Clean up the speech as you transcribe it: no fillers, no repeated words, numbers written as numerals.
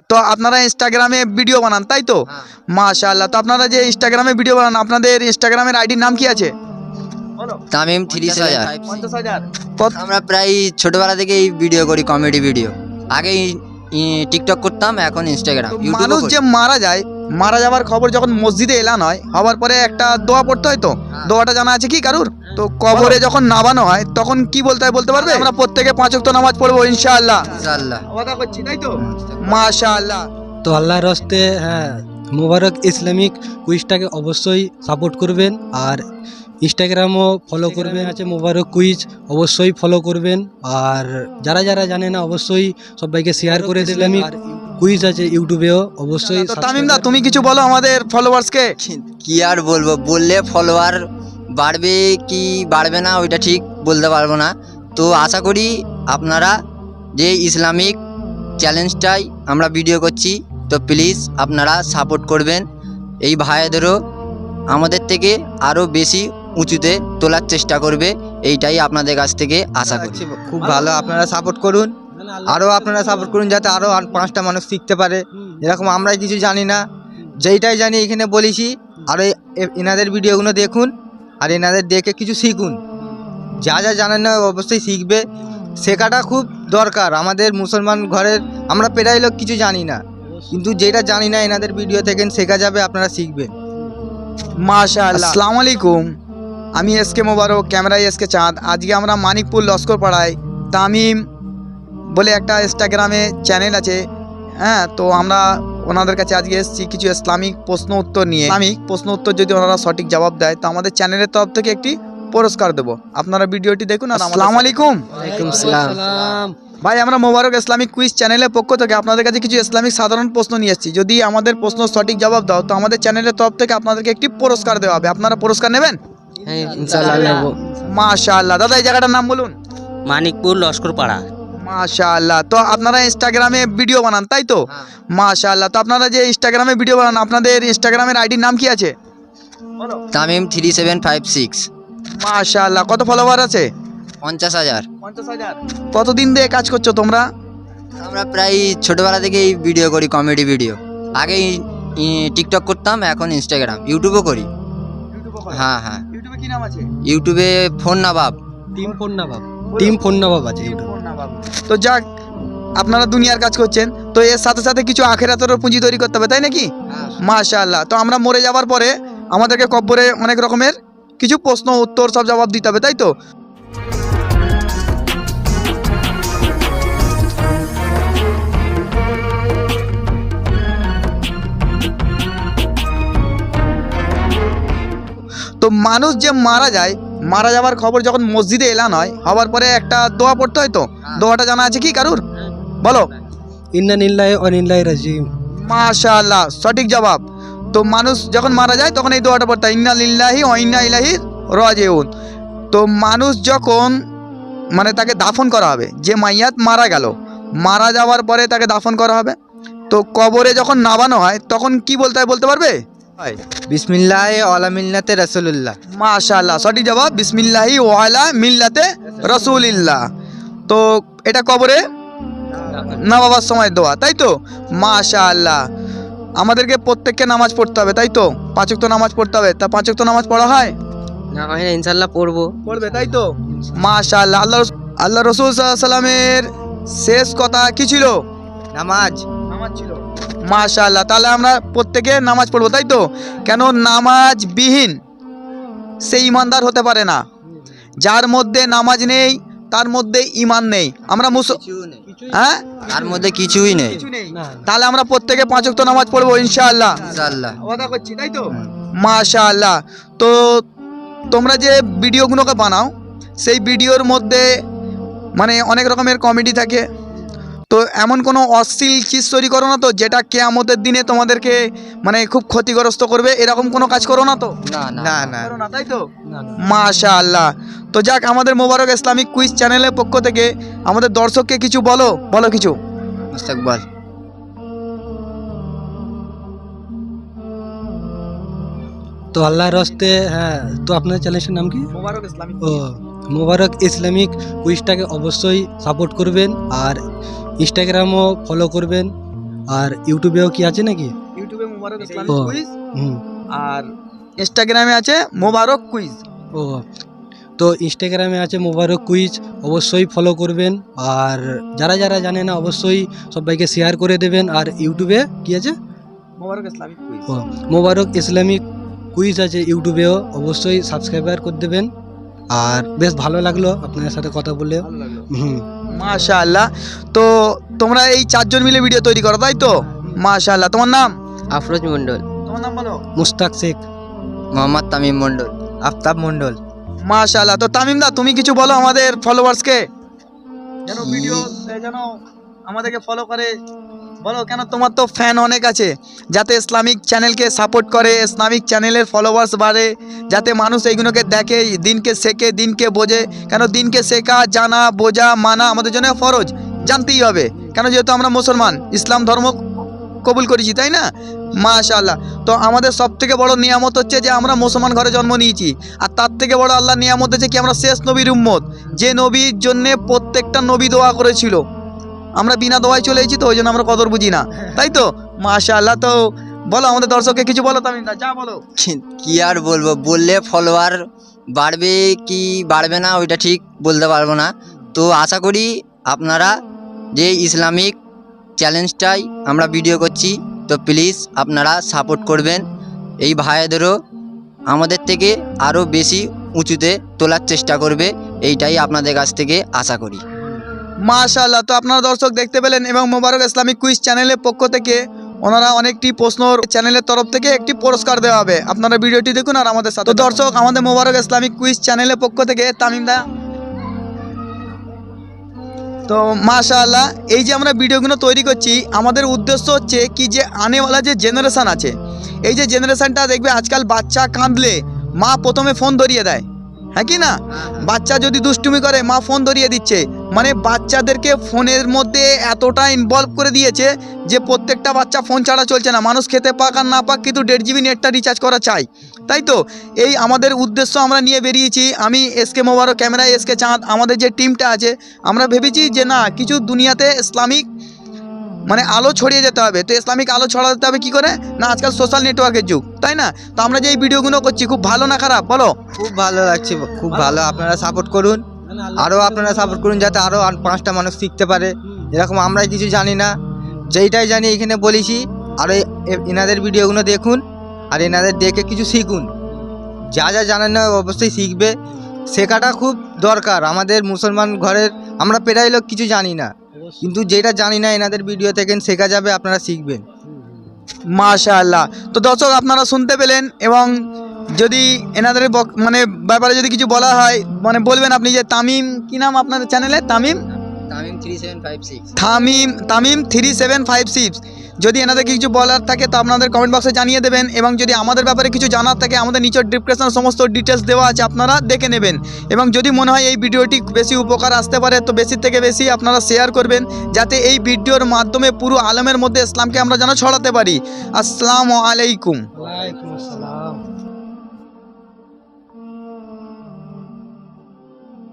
তো আপনারা ইনস্টাগ্রামে ভিডিও বানান তাই তো? মাশাআল্লাহ। তো আপনারা যে ইনস্টাগ্রামে ভিডিও বানান, আপনাদের ইনস্টাগ্রামের আইডির নাম কি আছে? তামিম 3000। 50,000। আমরা প্রায় ছোটবেলা থেকেই ভিডিও করি, কমেডি ভিডিও। আগে টিকটক করতাম, এখন ইনস্টাগ্রাম, মানুষ যে মারা যায়, মারা যাওয়ার খবর যখন মসজিদে এলান হয়, হওয়ার পরে একটা দোয়া পড়তে হয় তো, দোয়াটা জানা আছে কি কারুর? তো কবরে যখন নামানো হয় তখন কি বলতে হয় বলতে পারবে? আমরা প্রত্যেকে 5 ওয়াক্ত নামাজ পড়বো ইনশাআল্লাহ। ইনশাআল্লাহ। ওয়াদা করছি তাই তো? মাশাআল্লাহ। তো আল্লাহর রাস্তে মোবারক ইসলামিক কুইজটাকে অবশ্যই সাপোর্ট করবেন, আর ইনস্টাগ্রামও ফলো করবেন, আছে মোবারক কুইজ, অবশ্যই ফলো করবেন। আর যারা যারা জানে না অবশ্যই সবাইকে শেয়ার করে ইসলামিক কুইজ আছে ইউটিউবেও, অবশ্যই। তো তামিম দা, তুমি কিছু বলো আমাদের ফলোয়ার্সকে। কি আর বলবো, বললে ফলোয়ার বাড়বে কি বাড়বে না ওইটা ঠিক বলতে পারবো না। তো আশা করি আপনারা যে ইসলামিক চ্যালেঞ্জটাই আমরা ভিডিও করছি, তো প্লিজ আপনারা সাপোর্ট করবেন। এই ভাইদেরও আমাদের থেকে আরও বেশি উঁচুতে তোলার চেষ্টা করবে, এইটাই আপনাদের কাছ থেকে আশা করছি। খুব ভালো, আপনারা সাপোর্ট করুন, আরও আপনারা সাপোর্ট করুন যাতে আরও 5টা মানুষ শিখতে পারে। এরকম আমরা কিছু জানি না, যেইটাই জানি এখানে বলেছি। আর এনাদের ভিডিওগুলো দেখুন, আর এনাদের দেখে কিছু শিখুন। যা যা জানেন না অবশ্যই শিখবে, শেখাটা খুব দরকার। আমাদের মুসলমান ঘরের আমরা প্রায় লোক কিছু জানি না, কিন্তু যেটা জানি না এনাদের ভিডিও থেকে শেখা যাবে, আপনারা শিখবেন। মাশাআল্লাহ। আসসালামু আলাইকুম, আমি এসকে মোবারক, ক্যামেরায় এসকে চাঁদ। আজকে আমরা মানিকপুর লস্কর পাড়ায় তামিম বলে একটা ইনস্টাগ্রামে চ্যানেল আছে, হ্যাঁ। তো আমরা ওনাদের কাছে আজকে এসেছি কিছু ইসলামিক প্রশ্ন উত্তর নিয়ে। ইসলামিক প্রশ্ন উত্তর যদি ওনারা সঠিক জবাব দেয় তো আমাদের চ্যানেলের তরফ থেকে একটি পুরস্কার দেবো। আপনারা ভিডিওটি দেখুন। আর আসসালামু আলাইকুম। ওয়ালাইকুম আসসালাম। ভাই, আমরা মোবারক ইসলামিক কুইজ চ্যানেলের পক্ষ থেকে আপনাদের কাছে কিছু ইসলামিক সাধারণ প্রশ্ন নিয়ে এসেছি। যদি আমাদের প্রশ্ন সঠিক জবাব দাও তো আমাদের চ্যানেলের তরফ থেকে আপনাদেরকে একটি পুরস্কার দেওয়া হবে। আপনারা পুরস্কার নেবেন? হ্যাঁ ইনশাআল্লাহ নেব। মাশাআল্লাহ। দাদা, এই জায়গাটার নাম বলুন। মানিকপুর লস্কর পাড়া। মাশাআল্লাহ। তো আপনারা ইনস্টাগ্রামে ভিডিও বানান তাই তো? মাশাআল্লাহ। তো আপনারা যে ইনস্টাগ্রামে ভিডিও বানান, আপনাদের ইনস্টাগ্রামের আইডির নাম কি আছে? তামিম 3756। মাশাআল্লাহ। কত ফলোয়ার আছে? 50,000। কতদিন দিয়ে কাজ করছো তোমরা? আমরা প্রায় ছোটবেলা থেকেই ভিডিও করি, কমেডি ভিডিও। আগে টিকটক করতাম, এখন ইনস্টাগ্রাম, ইউটিউবও করি। হ্যাঁ হ্যাঁ, ইউটিউবে কি নাম আছে? ইউটিউবে ফোন নবাব। টিম ফোন নবাব আছে ইউটিউবে। তো যাক, আপনারা দুনিয়ার কাজ করছেন, তো এর সাথে সাথে কিছু আখিরাতেরও পুঁজি তৈরি করতে হবে, তাই নাকি? মাশাআল্লাহ। তো আমরা মরে যাওয়ার পরে আমাদেরকে কব্বরে অনেক রকমের কিছু প্রশ্ন উত্তর সব জবাব দিতে হবে, তাই তো? তো মানুষ যে মারা যায়, মারা যাওয়ার খবর যখন মসজিদে এলান হয়, হওয়ার পরে একটা দোয়া পড়তে হয় তো, দোয়াটা জানা আছে কি কারুর? বলো। ইন্না লিল্লাহি ওয়া ইন্না ইলাইহি রাজিউন। মাশাআল্লাহ, সঠিক জবাব। তো মানুষ যখন মারা যায় তখন এই দোয়াটা পড়তে হয়, ইন্না লিল্লাহি ওয়া ইন্না ইলাইহি রাজিউন। তো মানুষ যখন মানে তাকে দাফন করা হবে, যে মাইয়াত মারা গেল, মারা যাওয়ার পরে তাকে দাফন করা হবে, তো কবরে যখন নামানো হয় তখন কি বলতে হয় বলতে পারবে? বিসমিল্লাহি ওয়ালা মিল্লাতে রাসূলুল্লাহ। মাশাআল্লাহ, সঠিক জবাব, বিসমিল্লাহি ওয়ালা মিল্লাতে রাসূলিল্লাহ। তো এটা কবরে নামাবার সময় দোয়া, তাই তো? মাশাআল্লাহ। আমাদেরকে প্রত্যেককে নামাজ পড়তে হবে, তাই তো? 5 ওয়াক্ত নামাজ পড়তে হবে। তা 5 ওয়াক্ত নামাজ পড়া হয় না হয় না, ইনশাআল্লাহ পড়বে, তাই তো? মাশাআল্লাহ। আল্লাহ রাসূল সাল্লাল্লাহু আলাইহি সাল্লামের শেষ কথা কি ছিল? নামাজ ছিল। মাশাআল্লাহ। তাহলে আমরা প্রত্যেকে নামাজ পড়বো, তাই তো? কেন নামাজ বিহীন সে ইমানদার হতে পারে না। যার মধ্যে নামাজ নেই তার মধ্যে ঈমান নেই। আমরা হ্যাঁ, তার মধ্যে কিছুই নেই। তাহলে আমরা প্রত্যেকে 5 ওয়াক্ত নামাজ পড়বো ইনশাআল্লাহ। ইনশাআল্লাহ। ওয়াদা করছি, তাই তো? মাশাআল্লাহ। তো তোমরা যে ভিডিওগুলোকে বানাও সেই ভিডিওর মধ্যে মানে অনেক রকমের কমেডি থাকে, তো এমন কোনো অশ্লীল চিজ তৈরি করো না তো যেটা কিয়ামতের দিনে তোমাদেরকে মানে খুব ক্ষতিগ্রস্ত করবে? এরকম কোনো কাজ করো না তো? না না। করো না, তাই তো? মাশাআল্লাহ। তো যাক, আমাদের মোবারক ইসলামিক কুইজ চ্যানেলের পক্ষ থেকে আমাদের দর্শককে কিছু বলো কিছু। মুস্তাকবাল। তো আল্লাহর রাস্তে তো আপনার চ্যানেলের নাম কি? মোবারক ইসলামিক। ও মোবারক ইসলামিক কুইজটাকে অবশ্যই সাপোর্ট করবেন, আর ইনস্টাগ্রামও ফলো করবেন, আর ইউটিউবেও কি আছে নাকি? ইউটিউবে মোবারক ইসলামিক ও। কুইজ, হুম। আর ইনস্টাগ্রামে আছে মোবারক কুইজ। ও, তো ইনস্টাগ্রামে আছে মোবারক কুইজ, অবশ্যই ফলো করবেন। আর যারা যারা জানে না অবশ্যই সবাইকে শেয়ার করে দেবেন। আর ইউটিউবে কি আছে? মোবারক ইসলামিক কুইজ। ও, মোবারক ইসলামিক কুইজ আছে ইউটিউবেও, অবশ্যই সাবস্ক্রাইবার করে দেবেন। আর বেশ ভালো লাগলো আপনাদের সাথে কথা বলে। ভালো লাগলো। হুম। মাশাআল্লাহ। তো তোমরা এই 4 জন মিলে ভিডিও তৈরি করো, তাই তো? মাশাআল্লাহ। তোমার নাম? আফরোজ মণ্ডল, তোমার নাম বলো। মুস্তাক শেখ। মোহাম্মদ তামিম মণ্ডল। আফতাব মণ্ডল। মাশাআল্লাহ। তো তামিম দা, তুমি কিছু বলো আমাদের ফলোয়ার্সকে, যেন কি? ভিডিও যেন আমাদেরকে ফলো করে। বলো, কেন তোমার তো ফ্যান অনেক আছে, যাতে ইসলামিক চ্যানেলকে সাপোর্ট করে, ইসলামিক চ্যানেলের ফলোয়ার্স বাড়ে, যাতে মানুষ এইগুলোকে দেখে, দিনকে শেখে, দিনকে বোঝে। কেন দিনকে শেখা, জানা, বোঝা, মানা আমাদের জন্য ফরজ, জানতেই হবে। কেন যেহেতু আমরা মুসলমান, ইসলাম ধর্ম কবুল করেছি, তাই না? মাশাআল্লাহ। তো আমাদের সব থেকে বড় নিয়ামত হচ্ছে যে আমরা মুসলমান ঘরে জন্ম নিয়েছি। আর তার থেকে বড় আল্লাহ নিয়ামত হচ্ছে কি, আমরা শেষ নবীর উম্মত, যে নবীর জন্যে প্রত্যেকটা নবী দোয়া করেছিল। আমরা বিনা দোয়ায় চলে এসেছি, তো ওই জন্য আমরা কদর বুঝি না, তাই তো? মাশাআল্লাহ। তো বলো আমাদের দর্শককে কিছু বলো তামিম দা, যা বলো। কি আর বলবো, বললে ফলোয়ার বাড়বে কি বাড়বে না ওইটা ঠিক বলতে পারবো না। তো আশা করি আপনারা যে ইসলামিক চ্যালেঞ্জটাই আমরা ভিডিও করছি, তো প্লিজ আপনারা সাপোর্ট করবেন। এই ভাইদেরও আমাদের থেকে আরও বেশি উঁচুতে তোলার চেষ্টা করবে, এইটাই আপনাদের কাছ থেকে আশা করি। মাশাআল্লাহ। তো আপনারা দর্শক দেখতে পেলেন, এবং মোবারক ইসলামিক কুইজ চ্যানেলের পক্ষ থেকে ওনারা অনেকটি প্রশ্ন চ্যানেলের তরফ থেকে একটি পুরস্কার দেওয়া হবে। আপনারা ভিডিওটি দেখুন আর আমাদের সাথে। তো দর্শক, আমাদের মোবারক ইসলামিক কুইজ চ্যানেলের পক্ষ থেকে তামিম দা, তো মাশাআল্লাহ, এই যে আমরা ভিডিওগুলো তৈরি করছি, আমাদের উদ্দেশ্য হচ্ছে কি, যে আনেওয়ালা যে জেনারেশান আছে, এই যে জেনারেশানটা দেখবে আজকাল বাচ্চা কাঁদলে মা প্রথমে ফোন ধরিয়ে দেয়, হ্যাঁ কি না? বাচ্চা যদি দুষ্টুমি করে মা ফোন ধরিয়ে দিচ্ছে। মানে বাচ্চাদেরকে ফোনের মধ্যে এতটা ইনভলভ করে দিয়েছে যে প্রত্যেকটা বাচ্চা ফোন ছাড়া চলছে না। মানুষ খেতে পাক আর না পাক, কিন্তু 1.5 GB নেটটা রিচার্জ করা চাই, তাই তো? এই আমাদের উদ্দেশ্য আমরা নিয়ে বেরিয়েছি। আমি এসকে মোবারক, ক্যামেরায় এসকে চাঁদ, আমাদের যে টিমটা আছে, আমরা ভেবেছি যে না, কিছু দুনিয়াতে ইসলামিক মানে আলো ছড়িয়ে যেতে হবে। তো ইসলামিক আলো ছড়াতে হবে কি করে? না, আজকাল সোশ্যাল নেটওয়ার্কের যুগ, তাই না? তো আমরা যে এই ভিডিওগুলো করছি, খুব ভালো না খারাপ বলো? খুব ভালো লাগছে, খুব ভালো। আপনারা সাপোর্ট করুন, আরও আপনারা সাপোর্ট করুন, যাতে আরও 5টা মানুষ শিখতে পারে। এরকম আমরা কিছু জানি না, যেইটাই জানি এখানে বলেছি। আর এনাদের ভিডিওগুলো দেখুন, আর এনাদের দেখে কিছু শিখুন। যা যা জানেন না অবশ্যই শিখবে, শেখাটা খুব দরকার। আমাদের মুসলমান ঘরের আমরা প্রায় লোক কিছু জানি না, কিন্তু যেটা জানি না এনাদের ভিডিও থেকে শেখা যাবে, আপনারা শিখবেন। মাশাআল্লাহ। তো দর্শক, আপনারা শুনতে পেলেন, এবং যদি এনাদের মানে ব্যাপারে যদি কিছু বলা হয়, মানে বলবেন আপনি যে তামিম, কি নাম আপনাদের চ্যানেলে? তামিম তামিম 3756। তামিম 3756। যদি এনাদের কিছু বলার থাকে তো আপনাদের কমেন্ট বক্সে জানিয়ে দেবেন, এবং যদি আমাদের ব্যাপারে কিছু জানার থাকে, আমাদের নিচের ডিসক্রিপশনে সমস্ত ডিটেলস দেওয়া আছে, আপনারা দেখে নেবেন। এবং যদি মনে হয় এই ভিডিওটি বেশি উপকার আসতে পারে, তো বেশি থেকে বেশি আপনারা শেয়ার করবেন, যাতে এই ভিডিওর মাধ্যমে পুরো আলমের মধ্যে ইসলামকে আমরা যেন ছড়াতে পারি। আসসালামু আলাইকুম।